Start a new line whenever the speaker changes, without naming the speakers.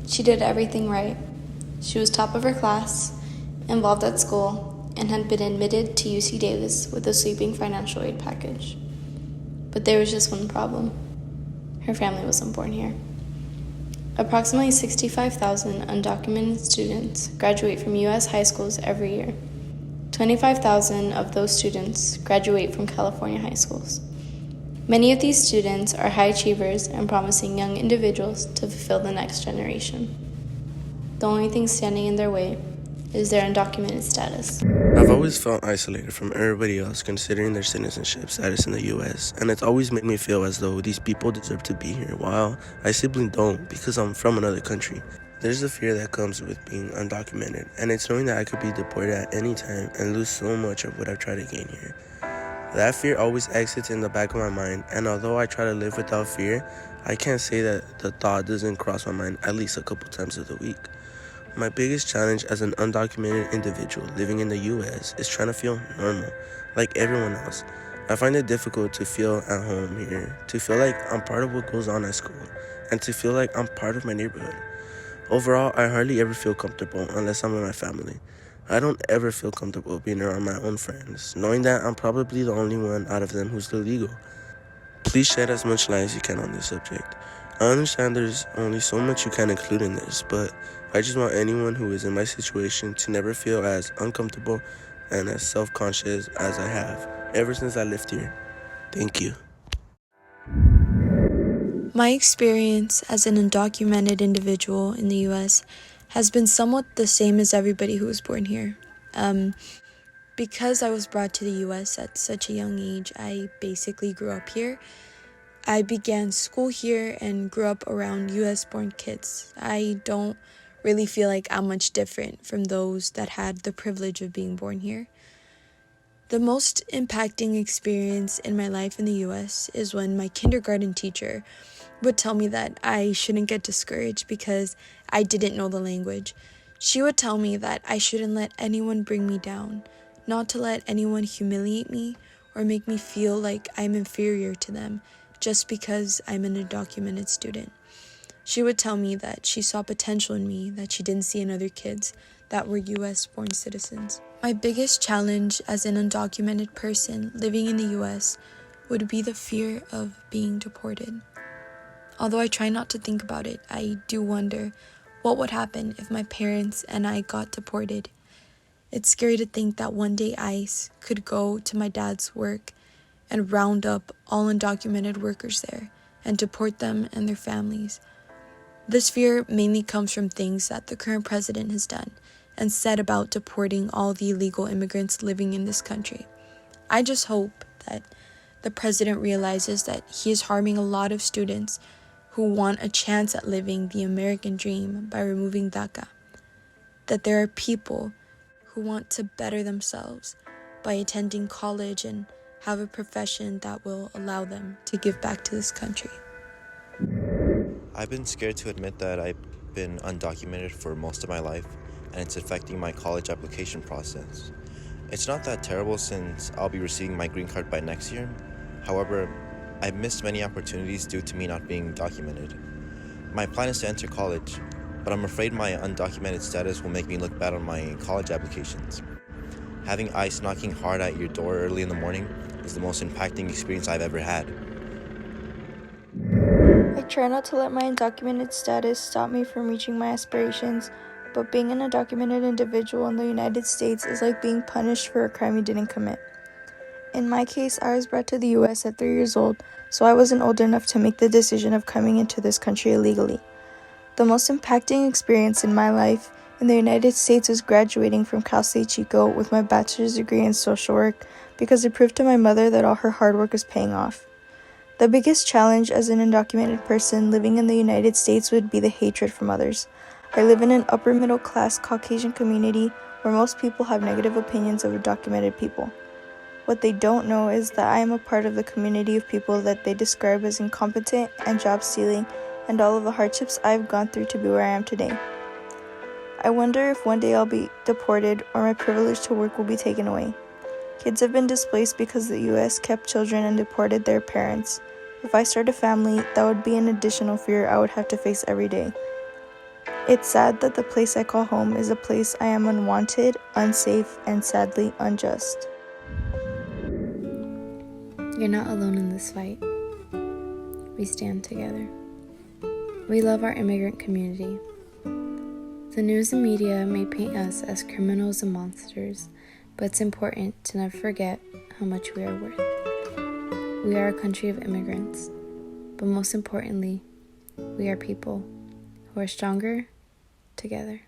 She did everything right. She was top of her class, involved at school, and had been admitted to UC Davis with a sweeping financial aid package. But there was just one problem. Her family wasn't born here. Approximately 65,000 undocumented students graduate from U.S. high schools every year. 25,000 of those students graduate from California high schools. Many of these students are high achievers and promising young individuals to fulfill the next generation. The only thing standing in their way is their undocumented status.
I've always felt isolated from everybody else considering their citizenship status in the US, and it's always made me feel as though these people deserve to be here, while I simply don't because I'm from another country. There's a fear that comes with being undocumented, and it's knowing that I could be deported at any time and lose so much of what I've tried to gain here. That fear always exits in the back of my mind, and although I try to live without fear, I can't say that the thought doesn't cross my mind at least a couple times of the week. My biggest challenge as an undocumented individual living in the US is trying to feel normal, like everyone else. I find it difficult to feel at home here, to feel like I'm part of what goes on at school, and to feel like I'm part of my neighborhood. Overall, I hardly ever feel comfortable unless I'm with my family. I don't ever feel comfortable being around my own friends, knowing that I'm probably the only one out of them who's illegal. Please shed as much light as you can on this subject. I understand there's only so much you can include in this, but I just want anyone who is in my situation to never feel as uncomfortable and as self-conscious as I have ever since I lived here. Thank you.
My experience as an undocumented individual in the U.S. has been somewhat the same as everybody who was born here. Because I was brought to the U.S. at such a young age, I basically grew up here. I began school here and grew up around U.S.-born kids. I don't really feel like I'm much different from those that had the privilege of being born here. The most impacting experience in my life in the U.S. is when my kindergarten teacher would tell me that I shouldn't get discouraged because I didn't know the language. She would tell me that I shouldn't let anyone bring me down, not to let anyone humiliate me or make me feel like I'm inferior to them just because I'm an undocumented student. She would tell me that she saw potential in me that she didn't see in other kids that were US-born citizens. My biggest challenge as an undocumented person living in the US would be the fear of being deported. Although I try not to think about it, I do wonder what would happen if my parents and I got deported. It's scary to think that one day ICE could go to my dad's work and round up all undocumented workers there and deport them and their families. This fear mainly comes from things that the current president has done and said about deporting all the illegal immigrants living in this country. I just hope that the president realizes that he is harming a lot of students who want a chance at living the American dream by removing DACA. That there are people who want to better themselves by attending college and have a profession that will allow them to give back to this country.
I've been scared to admit that I've been undocumented for most of my life, and it's affecting my college application process. It's not that terrible since I'll be receiving my green card by next year. However, I've missed many opportunities due to me not being documented. My plan is to enter college, but I'm afraid my undocumented status will make me look bad on my college applications. Having ICE knocking hard at your door early in the morning is the most impacting experience I've ever had.
I try not to let my undocumented status stop me from reaching my aspirations, but being an undocumented individual in the United States is like being punished for a crime you didn't commit. In my case, I was brought to the U.S. at 3 years old, so I wasn't old enough to make the decision of coming into this country illegally. The most impacting experience in my life in the United States was graduating from Cal State Chico with my bachelor's degree in social work because it proved to my mother that all her hard work was paying off. The biggest challenge as an undocumented person living in the United States would be the hatred from others. I live in an upper middle class Caucasian community where most people have negative opinions of undocumented people. What they don't know is that I am a part of the community of people that they describe as incompetent and job stealing, and all of the hardships I've gone through to be where I am today. I wonder if one day I'll be deported or my privilege to work will be taken away. Kids have been displaced because the U.S. kept children and deported their parents. If I start a family, that would be an additional fear I would have to face every day. It's sad that the place I call home is a place I am unwanted, unsafe, and sadly unjust.
You're not alone in this fight. We stand together. We love our immigrant community. The news and media may paint us as criminals and monsters, but it's important to never forget how much we are worth. We are a country of immigrants, but most importantly, we are people who are stronger together.